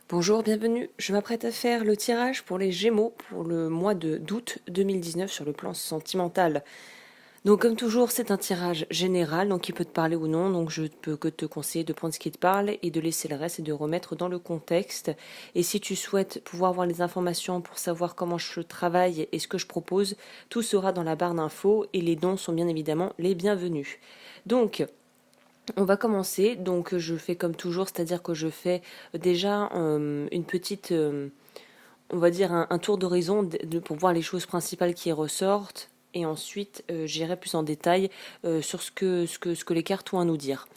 Bonjour, bienvenue. Je m'apprête à faire le tirage pour les Gémeaux pour le mois d'août 2019 sur le plan sentimental. Donc comme toujours, c'est un tirage général, donc il peut te parler ou non, donc je peux que te conseiller de prendre ce qui te parle et de laisser le reste et de remettre dans le contexte. Et si tu souhaites pouvoir avoir les informations pour savoir comment je travaille et ce que je propose, tout sera dans la barre d'infos et les dons sont bien évidemment les bienvenus. Donc, on va commencer, donc je fais comme toujours, c'est-à-dire que je fais déjà une petite, on va dire un tour d'horizon pour voir les choses principales qui ressortent, et ensuite j'irai plus en détail sur ce que les cartes ont à nous dire.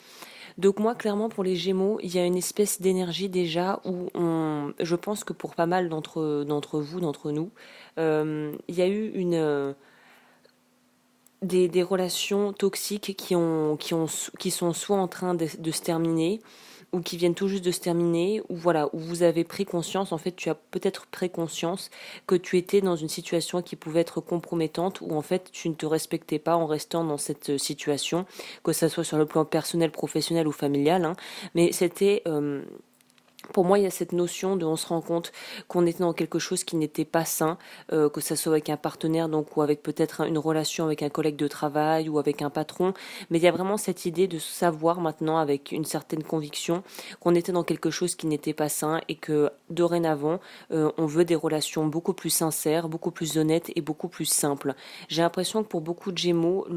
Donc moi, clairement, pour les Gémeaux, il y a une espèce d'énergie déjà où je pense que pour pas mal d'entre vous, d'entre nous, il y a eu des relations toxiques qui sont soit en train de se terminer, ou qui viennent tout juste de se terminer, ou voilà, où vous avez pris conscience, en fait, tu as peut-être pris conscience que tu étais dans une situation qui pouvait être compromettante, où en fait, tu ne te respectais pas en restant dans cette situation, que ça soit sur le plan personnel, professionnel ou familial, hein, mais c'était pour moi, il y a cette notion de, on se rend compte qu'on était dans quelque chose qui n'était pas sain, que ça soit avec un partenaire, donc ou avec peut-être une relation avec un collègue de travail ou avec un patron. Mais il y a vraiment cette idée de savoir maintenant, avec une certaine conviction, qu'on était dans quelque chose qui n'était pas sain et que dorénavant, on veut des relations beaucoup plus sincères, beaucoup plus honnêtes et beaucoup plus simples. J'ai l'impression que pour beaucoup de Gémeaux,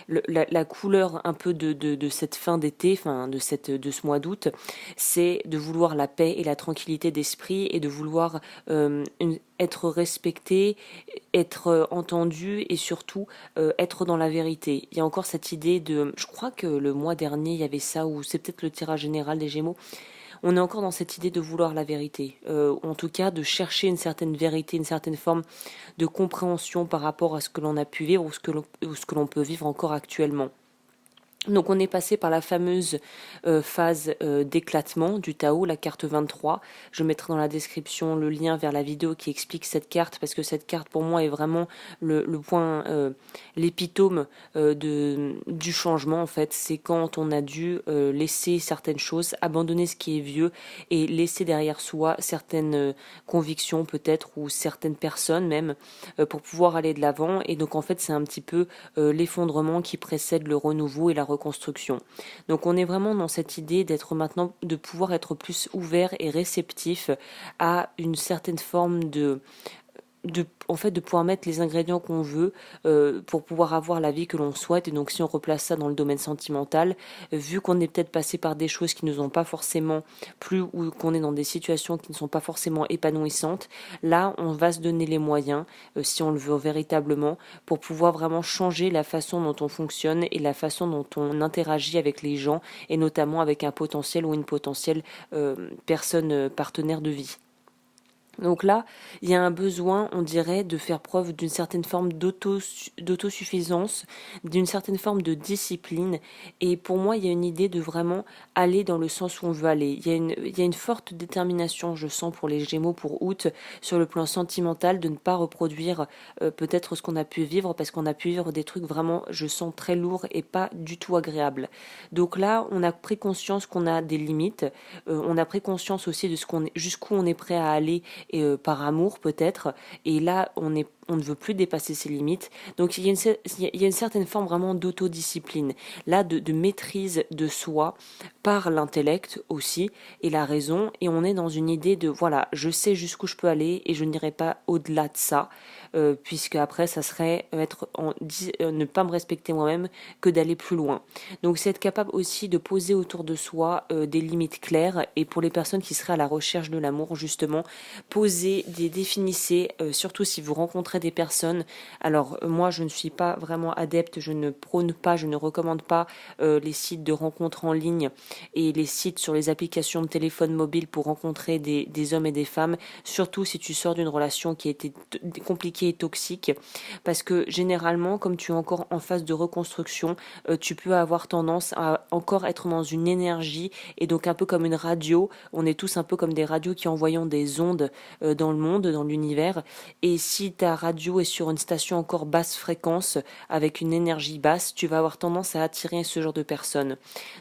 la couleur un peu de cette fin d'été, enfin de ce mois d'août, c'est de vouloir la paix et la tranquillité d'esprit et de vouloir être respecté, être entendu et surtout être dans la vérité. Il y a encore cette idée de... Je crois que le mois dernier, il y avait ça, ou c'est peut-être le tirage général des Gémeaux. On est encore dans cette idée de vouloir la vérité, en tout cas de chercher une certaine vérité, une certaine forme de compréhension par rapport à ce que l'on a pu vivre ou ce que l'on peut vivre encore actuellement. Donc on est passé par la fameuse phase d'éclatement du Tao, la carte 23. Je mettrai dans la description le lien vers la vidéo qui explique cette carte, parce que cette carte pour moi est vraiment le point, l'épitome du changement en fait. C'est quand on a dû laisser certaines choses, abandonner ce qui est vieux et laisser derrière soi certaines convictions peut-être ou certaines personnes même pour pouvoir aller de l'avant. Et donc en fait c'est un petit peu l'effondrement qui précède le renouveau et la reconstruction. Donc on est vraiment dans cette idée d'être maintenant, de pouvoir être plus ouvert et réceptif à une certaine forme en fait de pouvoir mettre les ingrédients qu'on veut pour pouvoir avoir la vie que l'on souhaite. Et donc si on replace ça dans le domaine sentimental, vu qu'on est peut-être passé par des choses qui ne nous ont pas forcément plu ou qu'on est dans des situations qui ne sont pas forcément épanouissantes, là on va se donner les moyens, si on le veut véritablement, pour pouvoir vraiment changer la façon dont on fonctionne et la façon dont on interagit avec les gens, et notamment avec un potentiel ou une potentielle personne partenaire de vie. Donc là, il y a un besoin, on dirait, de faire preuve d'une certaine forme d'autosuffisance, d'une certaine forme de discipline. Et pour moi, il y a une idée de vraiment aller dans le sens où on veut aller. Il y a une forte détermination, je sens, pour les Gémeaux pour août, sur le plan sentimental, de ne pas reproduire peut-être ce qu'on a pu vivre, parce qu'on a pu vivre des trucs vraiment, je sens, très lourds et pas du tout agréables. Donc là, on a pris conscience qu'on a des limites, on a pris conscience aussi de jusqu'où on est prêt à aller, et par amour peut-être. Et là, on ne veut plus dépasser ses limites. Donc il y a une certaine forme vraiment d'autodiscipline, là de maîtrise de soi par l'intellect aussi et la raison. Et on est dans une idée de voilà, je sais jusqu'où je peux aller et je n'irai pas au-delà de ça, puisque après ça serait ne pas me respecter moi-même que d'aller plus loin. Donc c'est être capable aussi de poser autour de soi des limites claires. Et pour les personnes qui seraient à la recherche de l'amour, justement, définissez, surtout si vous rencontrez des personnes. Alors moi je ne suis pas vraiment adepte, je ne prône pas, je ne recommande pas les sites de rencontres en ligne et les sites sur les applications de téléphone mobile pour rencontrer des hommes et des femmes, surtout si tu sors d'une relation qui a été compliquée et toxique, parce que généralement, comme tu es encore en phase de reconstruction, tu peux avoir tendance à encore être dans une énergie, et donc un peu comme une radio. On est tous un peu comme des radios qui envoyons des ondes dans le monde, dans l'univers. Et si ta radio et sur une station encore basse fréquence, avec une énergie basse, tu vas avoir tendance à attirer ce genre de personnes.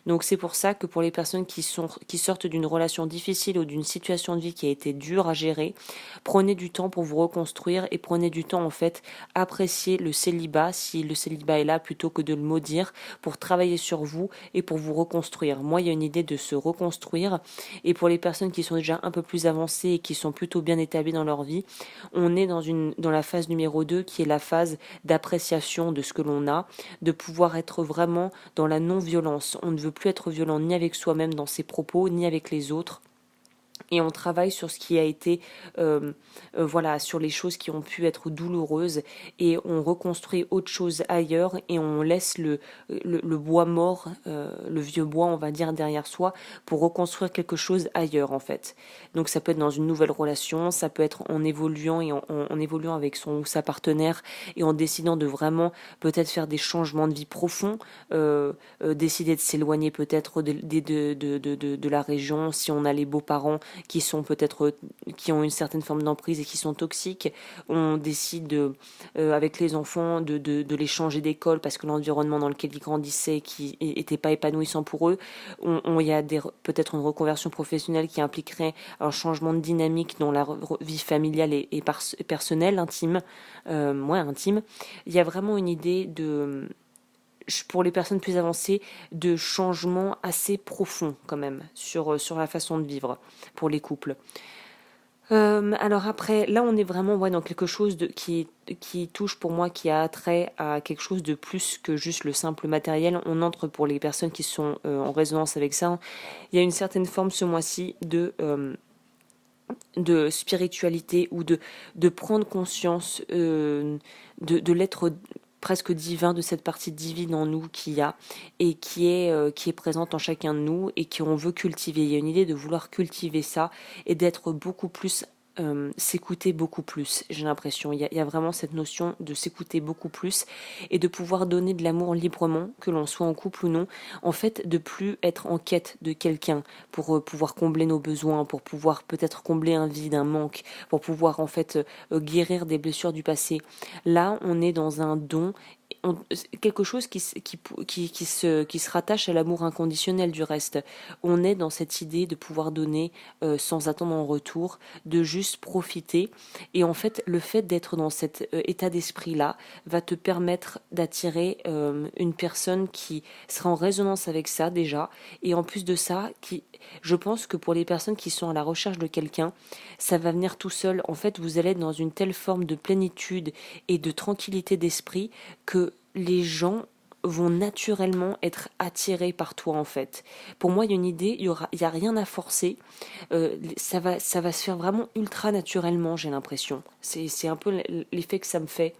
Donc c'est pour ça que pour les personnes qui sortent d'une relation difficile ou d'une situation de vie qui a été dure à gérer, prenez du temps pour vous reconstruire et prenez du temps en fait, apprécier le célibat, si le célibat est là, plutôt que de le maudire, pour travailler sur vous et pour vous reconstruire. Moi, il y a une idée de se reconstruire, et pour les personnes qui sont déjà un peu plus avancées et qui sont plutôt bien établies dans leur vie, on est dans la phase numéro 2 qui est la phase d'appréciation de ce que l'on a, de pouvoir être vraiment dans la non-violence. On ne veut plus être violent ni avec soi-même dans ses propos, ni avec les autres. Et on travaille sur ce qui a été, voilà, sur les choses qui ont pu être douloureuses, et on reconstruit autre chose ailleurs, et on laisse le bois mort, le vieux bois, on va dire, derrière soi, pour reconstruire quelque chose ailleurs, en fait. Donc ça peut être dans une nouvelle relation, ça peut être en évoluant et en évoluant avec son ou sa partenaire, et en décidant de vraiment peut-être faire des changements de vie profonds, décider de s'éloigner peut-être de la région, si on a les beaux-parents qui sont peut-être, qui ont une certaine forme d'emprise et qui sont toxiques. On décide avec les enfants de les changer d'école parce que l'environnement dans lequel ils grandissaient qui était pas épanouissant pour eux. Il y a peut-être une reconversion professionnelle qui impliquerait un changement de dynamique dans la vie familiale et personnelle, intime, intime. Il y a vraiment une idée pour les personnes plus avancées, de changements assez profonds quand même sur la façon de vivre pour les couples. Alors après, là on est vraiment dans quelque chose qui touche pour moi, qui a trait à quelque chose de plus que juste le simple matériel. On entre, pour les personnes qui sont en résonance avec ça, il y a une certaine forme ce mois-ci de spiritualité, ou de prendre conscience de l'être presque divin, de cette partie divine en nous qu'il y a et qui est présente en chacun de nous et qu'on veut cultiver. Il y a une idée de vouloir cultiver ça et d'être beaucoup plus, s'écouter beaucoup plus, j'ai l'impression. Il y a vraiment cette notion de s'écouter beaucoup plus et de pouvoir donner de l'amour librement, que l'on soit en couple ou non. En fait, de plus être en quête de quelqu'un pour pouvoir combler nos besoins, pour pouvoir peut-être combler un vide, un manque, pour pouvoir en fait guérir des blessures du passé. Là, on est dans un don, quelque chose qui se rattache à l'amour inconditionnel du reste. On est dans cette idée de pouvoir donner sans attendre en retour, de juste profiter. Et en fait, le fait d'être dans cet état d'esprit-là va te permettre d'attirer une personne qui sera en résonance avec ça déjà. Et en plus de ça, je pense que pour les personnes qui sont à la recherche de quelqu'un, ça va venir tout seul. En fait, vous allez être dans une telle forme de plénitude et de tranquillité d'esprit que les gens vont naturellement être attirés par toi, en fait. Pour moi, il y a une idée, il y a rien à forcer. Ça va se faire vraiment ultra naturellement, j'ai l'impression. C'est un peu l'effet que ça me fait.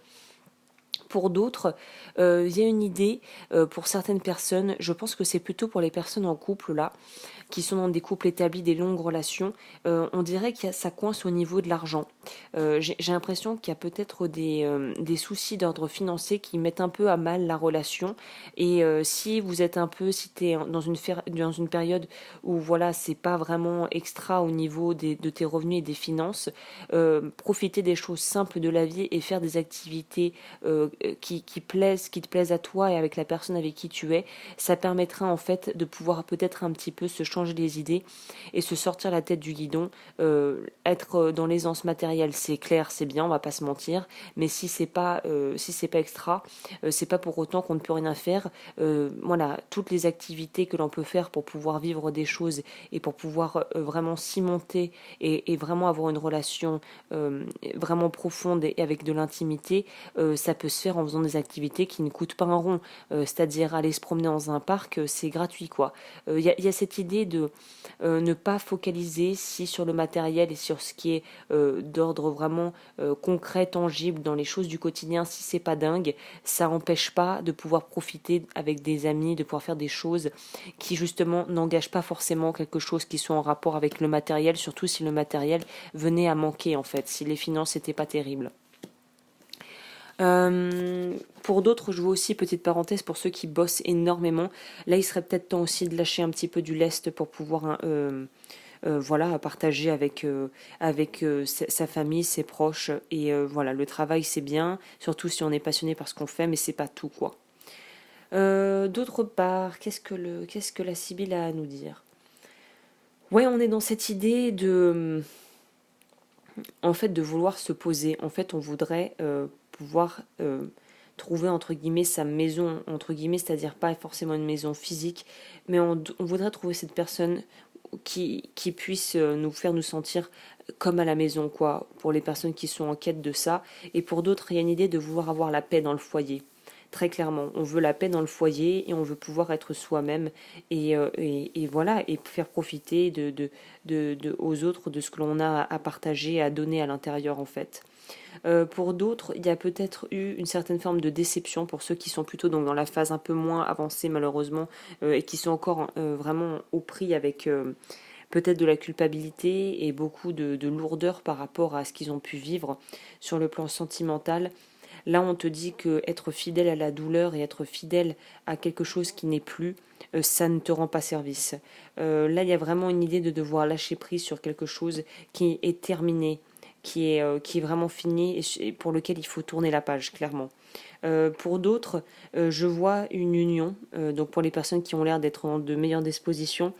Pour d'autres, il y a une idée, pour certaines personnes, je pense que c'est plutôt pour les personnes en couple là, qui sont dans des couples établis, des longues relations, on dirait que ça coince au niveau de l'argent. J'ai l'impression qu'il y a peut-être des soucis d'ordre financier qui mettent un peu à mal la relation. Et si vous êtes si t'es dans une période où voilà, c'est pas vraiment extra au niveau de tes revenus et des finances, profiter des choses simples de la vie et faire des activités qui te plaisent à toi et avec la personne avec qui tu es, ça permettra en fait de pouvoir peut-être un petit peu se changer les idées et se sortir la tête du guidon. Être dans l'aisance matérielle, c'est clair, c'est bien, on va pas se mentir, mais si c'est pas extra, c'est pas pour autant qu'on ne peut rien faire. Voilà, toutes les activités que l'on peut faire pour pouvoir vivre des choses et pour pouvoir vraiment cimenter et vraiment avoir une relation vraiment profonde et avec de l'intimité, ça peut se faire en faisant des activités qui ne coûtent pas un rond, c'est-à-dire aller se promener dans un parc, c'est gratuit quoi. Il y a cette idée de ne pas focaliser sur le matériel et sur ce qui est d'ordre vraiment concret, tangible dans les choses du quotidien. Si c'est pas dingue, ça n'empêche pas de pouvoir profiter avec des amis, de pouvoir faire des choses qui justement n'engagent pas forcément quelque chose qui soit en rapport avec le matériel, surtout si le matériel venait à manquer en fait, si les finances n'étaient pas terribles. Pour d'autres, je vois aussi, petite parenthèse, pour ceux qui bossent énormément, là il serait peut-être temps aussi de lâcher un petit peu du lest pour pouvoir voilà, à partager avec sa famille, ses proches. Et voilà, le travail c'est bien, surtout si on est passionné par ce qu'on fait, mais c'est pas tout quoi. D'autre part, qu'est-ce que la Sibylle a à nous dire? Ouais, on est dans cette idée de, en fait, de vouloir se poser. En fait, on voudrait pouvoir trouver entre guillemets sa maison entre guillemets, c'est-à-dire pas forcément une maison physique, mais on voudrait trouver cette personne qui puisse nous faire nous sentir comme à la maison, quoi, pour les personnes qui sont en quête de ça. Et pour d'autres, il y a une idée de vouloir avoir la paix dans le foyer. Très clairement, on veut la paix dans le foyer et on veut pouvoir être soi-même et voilà, et faire profiter aux autres de ce que l'on a à partager, à donner à l'intérieur en fait. Pour d'autres, il y a peut-être eu une certaine forme de déception pour ceux qui sont plutôt donc dans la phase un peu moins avancée malheureusement et qui sont encore vraiment au prix avec peut-être de la culpabilité et beaucoup de lourdeur par rapport à ce qu'ils ont pu vivre sur le plan sentimental. Là, on te dit que être fidèle à la douleur et être fidèle à quelque chose qui n'est plus, ça ne te rend pas service. Là, il y a vraiment une idée de devoir lâcher prise sur quelque chose qui est terminé, qui est vraiment fini et pour lequel il faut tourner la page, clairement. Pour d'autres, je vois une union, donc pour les personnes qui ont l'air d'être en de meilleures dispositions,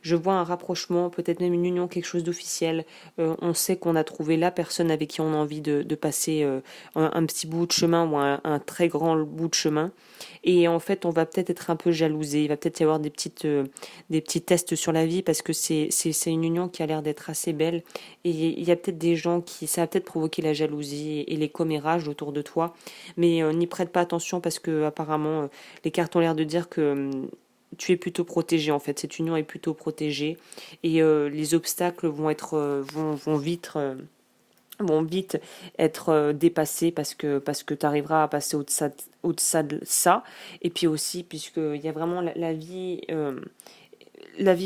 je vois un rapprochement, peut-être même une union, quelque chose d'officiel. On sait qu'on a trouvé la personne avec qui on a envie de passer un petit bout de chemin ou un très grand bout de chemin. Et en fait, on va peut-être être un peu jalousé. Il va peut-être y avoir des petits tests sur la vie parce que c'est une union qui a l'air d'être assez belle. Et il y a peut-être des gens ça va peut-être provoquer la jalousie et les commérages autour de toi. Mais n'y prête pas attention parce que apparemment les cartes ont l'air de dire que tu es plutôt protégé en fait. Cette union est plutôt protégée et les obstacles vont vite être dépassés parce que tu arriveras à passer au-delà de ça. Et puis aussi puisque il y a vraiment la vie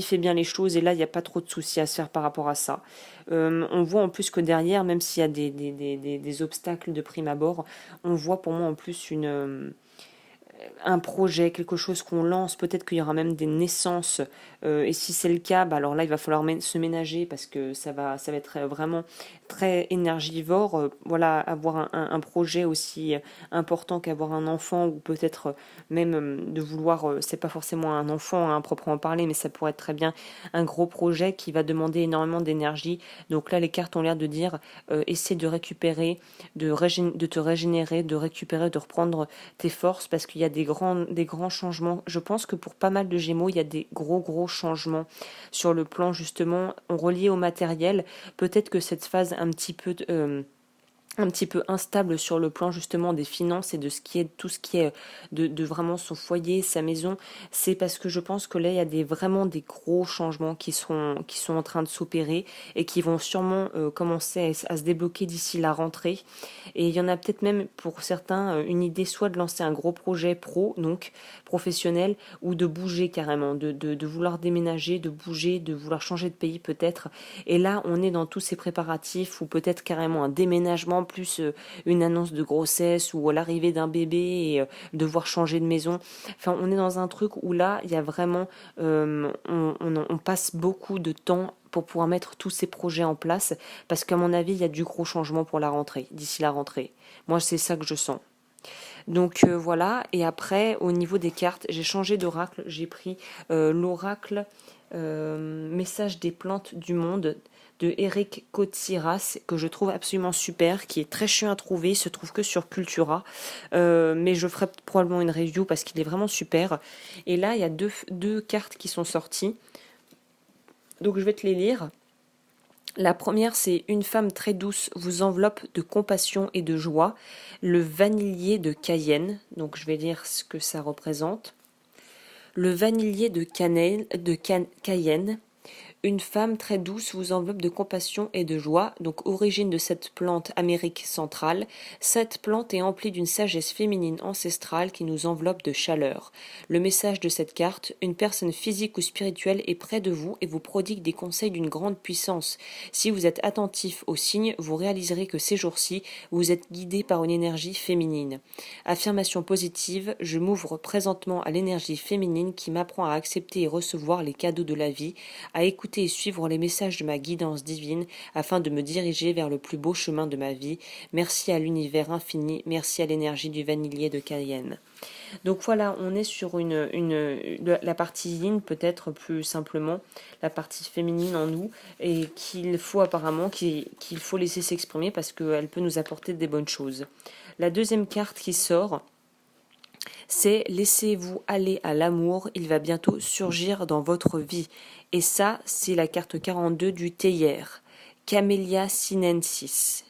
fait bien les choses et là il n'y a pas trop de soucis à se faire par rapport à ça. On voit en plus que derrière, même s'il y a des obstacles de prime abord, on voit pour moi en plus un projet, quelque chose qu'on lance, peut-être qu'il y aura même des naissances, et si c'est le cas, bah alors là il va falloir se ménager parce que ça va être vraiment très énergivore, voilà, avoir un projet aussi important qu'avoir un enfant ou peut-être même de vouloir, c'est pas forcément un enfant hein, à proprement parler, mais ça pourrait être très bien un gros projet qui va demander énormément d'énergie. Donc là les cartes ont l'air de dire essaie de récupérer, de te régénérer, de récupérer, de reprendre tes forces parce qu'il y a des grands changements. Je pense que pour pas mal de Gémeaux, il y a des gros changements sur le plan justement relié au matériel. Peut-être que cette phase un petit peu instable sur le plan justement des finances et de tout ce qui est de vraiment son foyer, sa maison, c'est parce que je pense que là il y a vraiment des gros changements qui sont en train de s'opérer et qui vont sûrement commencer à se débloquer d'ici la rentrée. Et il y en a peut-être même pour certains une idée soit de lancer un gros projet pro, donc professionnel, ou de bouger carrément, de vouloir déménager, de bouger, de vouloir changer de pays peut-être. Et là on est dans tous ces préparatifs ou peut-être carrément un déménagement plus une annonce de grossesse ou l'arrivée d'un bébé et devoir changer de maison. Enfin, on est dans un truc où là, il y a vraiment, on passe beaucoup de temps pour pouvoir mettre tous ces projets en place parce qu'à mon avis, il y a du gros changement pour la rentrée, d'ici la rentrée. Moi, c'est ça que je sens. Donc voilà, et après, au niveau des cartes, j'ai changé d'oracle, j'ai pris l'oracle Message des plantes du monde de Eric Kotsiras, que je trouve absolument super, qui est très chiant à trouver, il se trouve que sur Cultura, mais je ferai probablement une review parce qu'il est vraiment super. Et là, il y a deux cartes qui sont sorties, donc je vais te les lire. La première, c'est une femme très douce vous enveloppe de compassion et de joie, le vanillier de Cayenne, donc je vais lire ce que ça représente. Le vanillier de Cayenne, une femme très douce vous enveloppe de compassion et de joie, donc origine de cette plante Amérique centrale. Cette plante est emplie d'une sagesse féminine ancestrale qui nous enveloppe de chaleur. Le message de cette carte, une personne physique ou spirituelle est près de vous et vous prodigue des conseils d'une grande puissance. Si vous êtes attentif aux signes, vous réaliserez que ces jours-ci, vous êtes guidé par une énergie féminine. Affirmation positive, je m'ouvre présentement à l'énergie féminine qui m'apprend à accepter et recevoir les cadeaux de la vie, à écouter écouter et suivre les messages de ma guidance divine afin de me diriger vers le plus beau chemin de ma vie. Merci à l'univers infini, merci à l'énergie du vanillier de Cayenne. Donc voilà, on est sur la partie yin, peut-être plus simplement, la partie féminine en nous, et qu'il faut apparemment qu'il faut laisser s'exprimer parce qu'elle peut nous apporter des bonnes choses. La deuxième carte qui sort, c'est laissez-vous aller à l'amour, il va bientôt surgir dans votre vie. Et ça, c'est la carte 42 du théière, Camellia sinensis,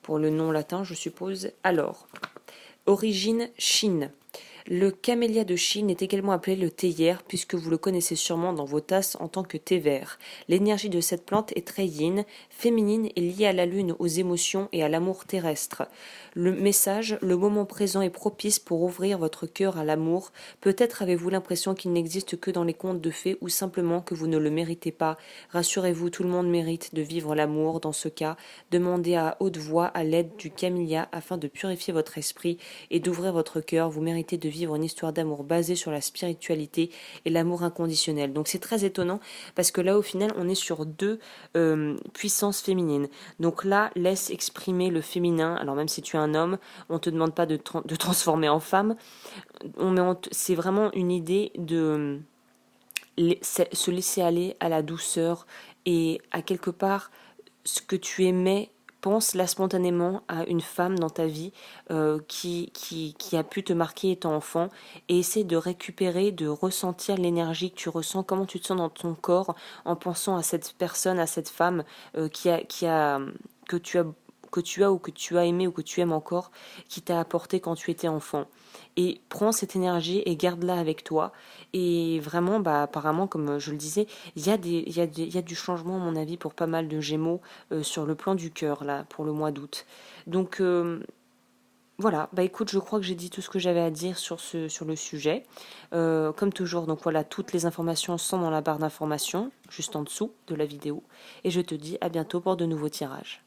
pour le nom latin, je suppose. Alors, origine Chine. Le camélia de Chine est également appelé le théière puisque vous le connaissez sûrement dans vos tasses en tant que thé vert. L'énergie de cette plante est très yin, féminine et liée à la lune, aux émotions et à l'amour terrestre. Le message, le moment présent est propice pour ouvrir votre cœur à l'amour. Peut-être avez-vous l'impression qu'il n'existe que dans les contes de fées ou simplement que vous ne le méritez pas. Rassurez-vous, tout le monde mérite de vivre l'amour. Dans ce cas, demandez à haute voix à l'aide du camélia afin de purifier votre esprit et d'ouvrir votre cœur. Vous méritez de vivre une histoire d'amour basée sur la spiritualité et l'amour inconditionnel. Donc c'est très étonnant parce que là au final on est sur deux puissances féminines. Donc là laisse exprimer le féminin. Alors même si tu es un homme, on te demande pas de transformer en femme. C'est vraiment une idée de se laisser aller à la douceur et à quelque part ce que tu aimais. Pense là spontanément à une femme dans ta vie qui a pu te marquer étant enfant et essaie de récupérer, de ressentir l'énergie que tu ressens, comment tu te sens dans ton corps en pensant à cette personne, à cette femme que tu as ou que tu as aimé ou que tu aimes encore, qui t'a apporté quand tu étais enfant. Et prends cette énergie et garde-la avec toi. Et vraiment, apparemment, comme je le disais, il y a du changement, à mon avis, pour pas mal de Gémeaux sur le plan du cœur, là, pour le mois d'août. Donc, voilà, écoute, je crois que j'ai dit tout ce que j'avais à dire sur le sujet. Comme toujours, donc voilà, toutes les informations sont dans la barre d'informations, juste en dessous de la vidéo. Et je te dis à bientôt pour de nouveaux tirages.